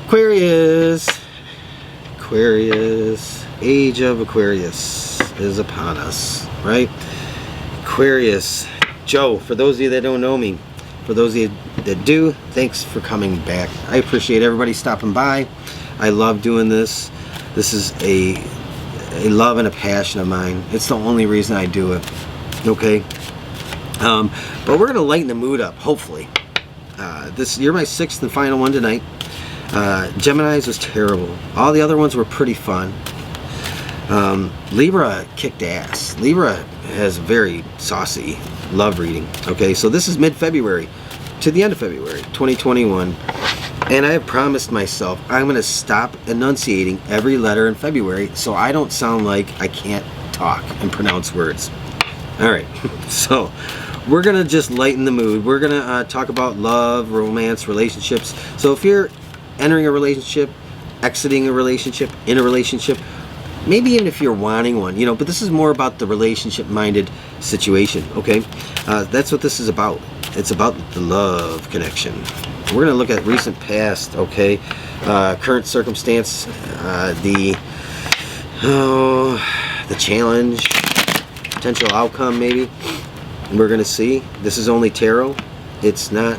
Aquarius. Aquarius. Age of Aquarius is upon us, right? Aquarius. Joe, for those of you that don't know me, for those of you that do, thanks for coming back. I appreciate everybody stopping by. I love doing this. This is a love and a passion of mine. It's the only reason I do it. Okay? But we're going to lighten the mood up, hopefully. You're my sixth and final one tonight. Gemini's was terrible. All the other ones were pretty fun. Libra kicked ass. Libra has a very saucy love reading. Okay, so this is mid-February to the end of February 2021. And I have promised myself I'm going to stop enunciating every letter in February so I don't sound like I can't talk and pronounce words. Alright, so we're going to just lighten the mood. We're going to talk about love, romance, relationships. So if you're entering a relationship, exiting a relationship, in a relationship, maybe even if you're wanting one, you know, but this is more about the relationship-minded situation, okay? That's what this is about. It's about the love connection. We're going to look at recent past, okay? Current circumstance, the challenge, potential outcome maybe. We're going to see. This is only tarot. It's not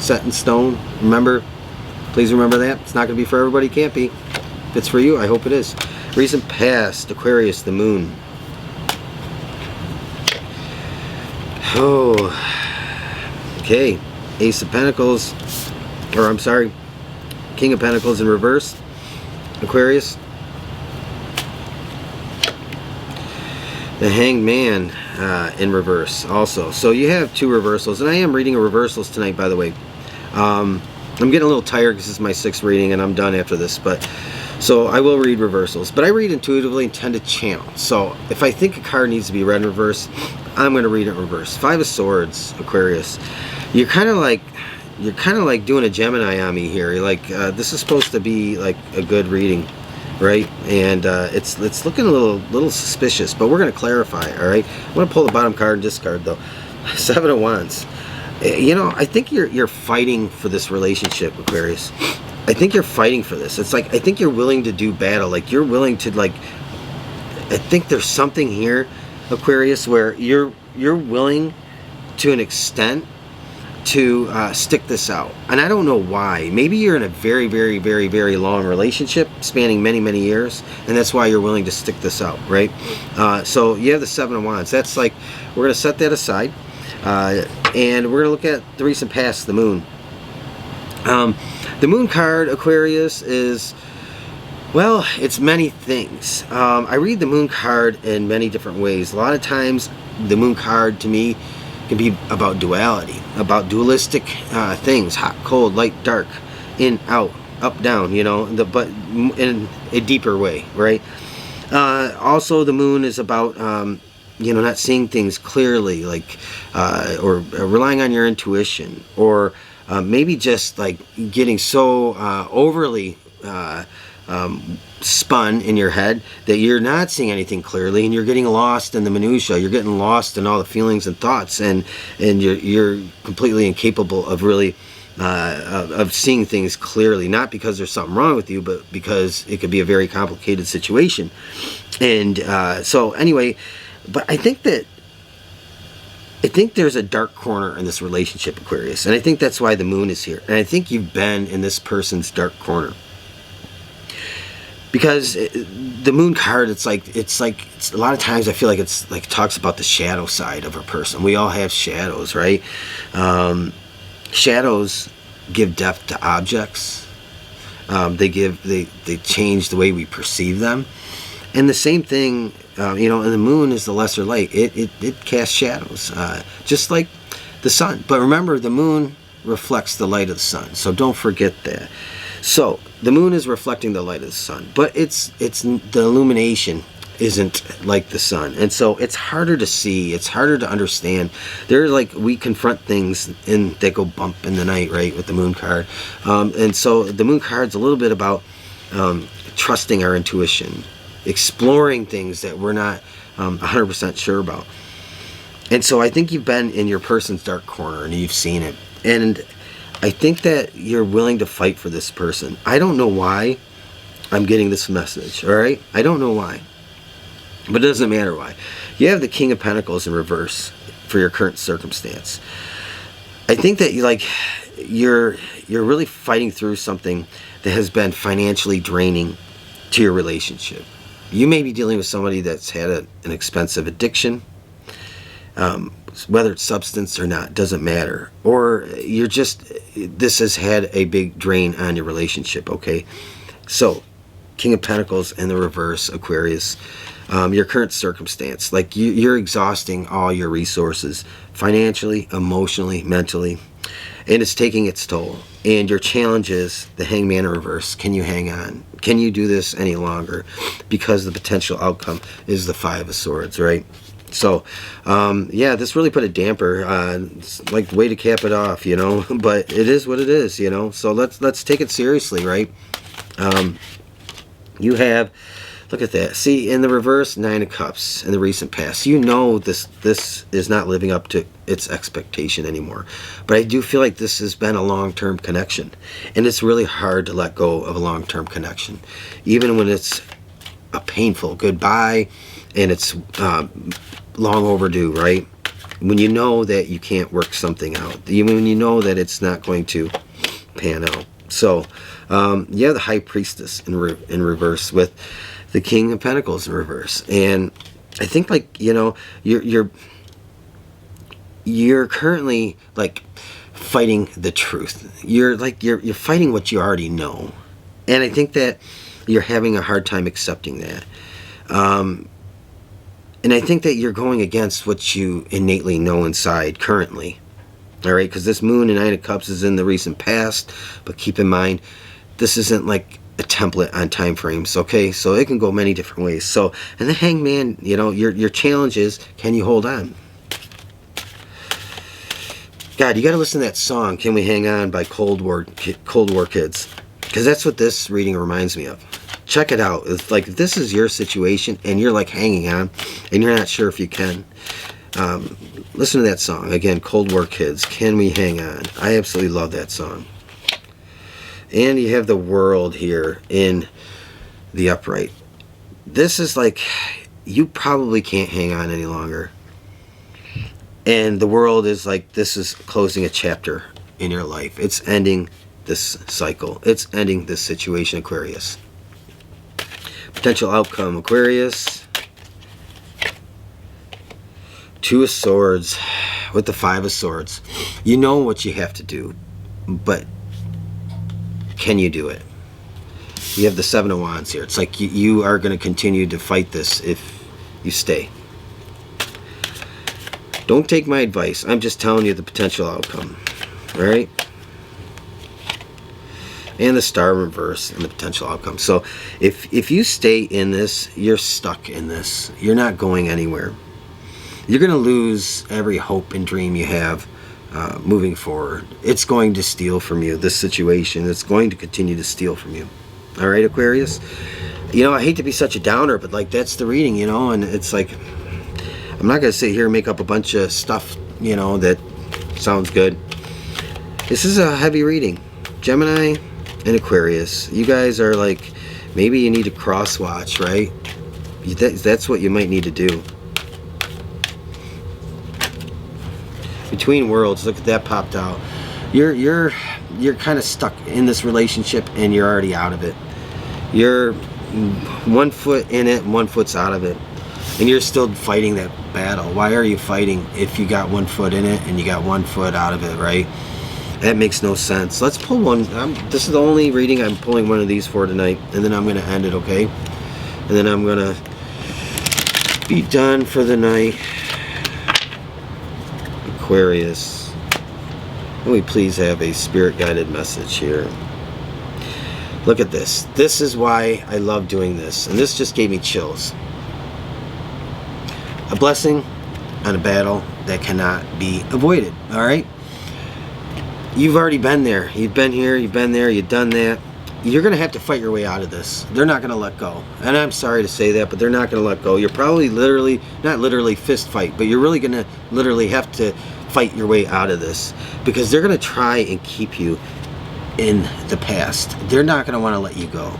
set in stone. Remember, please remember that. It's not going to be for everybody. It can't be. If it's for you, I hope it is. Recent past, Aquarius, the moon. Oh, okay. Ace of Pentacles, or I'm sorry, King of Pentacles in reverse, Aquarius. The Hanged Man in reverse also. So you have two reversals, and I am reading a reversals tonight, by the way. I'm getting a little tired because this is my sixth reading and I'm done after this, but so I will read reversals, but I read intuitively and tend to channel. So if I think a card needs to be read in reverse, I'm going to read it in reverse. Five of Swords, Aquarius. You're kind of like doing a Gemini on me here. You're like, this is supposed to be like a good reading, right? And it's looking a little suspicious, but we're going to clarify. All right, I'm going to pull the bottom card and discard though. Seven of Wands. You know, I think you're fighting for this relationship, Aquarius. I think you're fighting for this. It's like, I think you're willing to do battle. Like, you're willing to, like, I think there's something here, Aquarius, where you're willing to an extent to stick this out. And I don't know why. Maybe you're in a very, very, very, very long relationship spanning many, many years, and that's why you're willing to stick this out, right? So you have the Seven of Wands. That's like, we're going to set that aside. And we're going to look at the recent past, the moon. The moon card, Aquarius, is, well, it's many things. I read the moon card in many different ways. A lot of times the moon card to me can be about duality, about dualistic things, hot, cold, light, dark, in, out, up, down, you know, but in a deeper way, right? Also the moon is about you know, not seeing things clearly, like, or relying on your intuition, or maybe just like getting so overly spun in your head that you're not seeing anything clearly, and you're getting lost in the minutia. You're getting lost in all the feelings and thoughts, and you're completely incapable of really of seeing things clearly. Not because there's something wrong with you, but because it could be a very complicated situation. And so anyway. But I think there's a dark corner in this relationship, Aquarius, and I think that's why the moon is here. And I think you've been in this person's dark corner, because the moon card, it's like a lot of times I feel like it's like talks about the shadow side of a person. We all have shadows, right? Shadows give depth to objects. They change the way we perceive them, and the same thing. You know, and the moon is the lesser light. It casts shadows, just like the sun. But remember, the moon reflects the light of the sun, so don't forget that. So the moon is reflecting the light of the sun, but it's the illumination isn't like the sun, and so it's harder to see. It's harder to understand. They're like, we confront things that go bump in the night, right, with the moon card, and so the moon card's a little bit about trusting our intuition, exploring things that we're not 100% sure about. And so I think you've been in your person's dark corner and you've seen it. And I think that you're willing to fight for this person. I don't know why I'm getting this message, all right? I don't know why. But it doesn't matter why. You have the King of Pentacles in reverse for your current circumstance. I think that you're really fighting through something that has been financially draining to your relationship. You may be dealing with somebody that's had an expensive addiction, whether it's substance or not, doesn't matter. Or this has had a big drain on your relationship, okay? So, King of Pentacles in the reverse, Aquarius, your current circumstance, like you're exhausting all your resources, financially, emotionally, mentally, and it's taking its toll. And your challenge is the Hangman in reverse. Can you hang on? Can you do this any longer? Because the potential outcome is the Five of Swords, right? So, yeah, this really put a damper on, it's like the way to cap it off, you know, but it is what it is, you know, so let's take it seriously, right? You have, look at that, see, in the reverse, Nine of Cups in the recent past, you know this is not living up to its expectation anymore, but I do feel like this has been a long-term connection, and it's really hard to let go of a long-term connection, even when it's a painful goodbye, and it's long overdue, right? When you know that you can't work something out, when you know that it's not going to pan out. So, yeah, the High Priestess in reverse with the King of Pentacles in reverse, and I think, like, you know, you're currently like fighting the truth. You're fighting what you already know, and I think that you're having a hard time accepting that. And I think that you're going against what you innately know inside currently. All right, because this Moon and Nine of Cups is in the recent past, but keep in mind, this isn't like a template on time frames, okay? So it can go many different ways. So, and the Hangman, you know, your challenge is, can you hold on? God, you got to listen to that song, Can We Hang On by Cold War Kids, because that's what this reading reminds me of. Check it out. It's like, if this is your situation and you're like hanging on and you're not sure if you can, listen to that song. Again, Cold War Kids, Can We Hang On? I absolutely love that song. And you have the World here in the upright. This is like, you probably can't hang on any longer. And the World is like, this is closing a chapter in your life. It's ending this cycle. It's ending this situation, Aquarius. Potential outcome, Aquarius. Two of Swords with the Five of Swords. You know what you have to do, but can you do it? You have the Seven of Wands here. It's like you are going to continue to fight this if you stay. Don't take my advice. I'm just telling you the potential outcome. Alright? And the Star reverse and the potential outcome. So if you stay in this, you're stuck in this. You're not going anywhere. You're going to lose every hope and dream you have moving forward. It's going to steal from you, this situation. It's going to continue to steal from you. All right, Aquarius? You know, I hate to be such a downer, but like, that's the reading, you know, and it's like, I'm not going to sit here and make up a bunch of stuff, you know, that sounds good. This is a heavy reading. Gemini and Aquarius, you guys are like, maybe you need to cross watch, right? That's what you might need to do. Between Worlds, look at that, popped out. You're kind of stuck in this relationship and you're already out of it. You're 1 foot in it, 1 foot's out of it, and you're still fighting that battle. Why are you fighting if you got 1 foot in it and you got 1 foot out of it, right? That makes no sense. Let's pull one. This is the only reading I'm pulling one of these for tonight, and then I'm going to end it, okay? And then I'm going to be done for the night. Aquarius, can we please have a spirit-guided message here? Look at this. This is why I love doing this, and this just gave me chills. A blessing on a battle that cannot be avoided, all right? You've already been there. You've been here, you've been there, you've done that. You're going to have to fight your way out of this. They're not going to let go. And I'm sorry to say that, but they're not going to let go. You're probably literally, not literally fist fight, but you're really going to literally have to fight your way out of this, because they're going to try and keep you in the past. They're not going to want to let you go.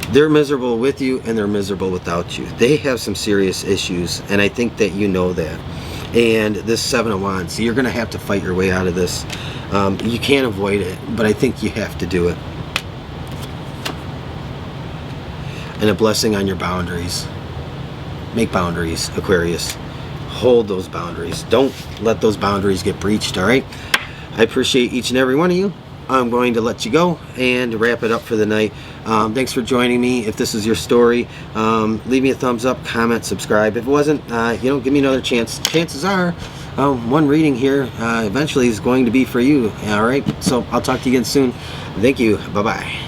They're miserable with you, and they're miserable without you. They have some serious issues, and I think that you know that. And this Seven of Wands, you're going to have to fight your way out of this. You can't avoid it, but I think you have to do it. And a blessing on your boundaries. Make boundaries, Aquarius. Hold those boundaries. Don't let those boundaries get breached, all right? I appreciate each and every one of you. I'm going to let you go and wrap it up for the night. Thanks for joining me. If this is your story, leave me a thumbs up, comment, subscribe. If it wasn't, give me another chance. Chances are, one reading here eventually is going to be for you. All right, so I'll talk to you again soon. Thank you. Bye-bye.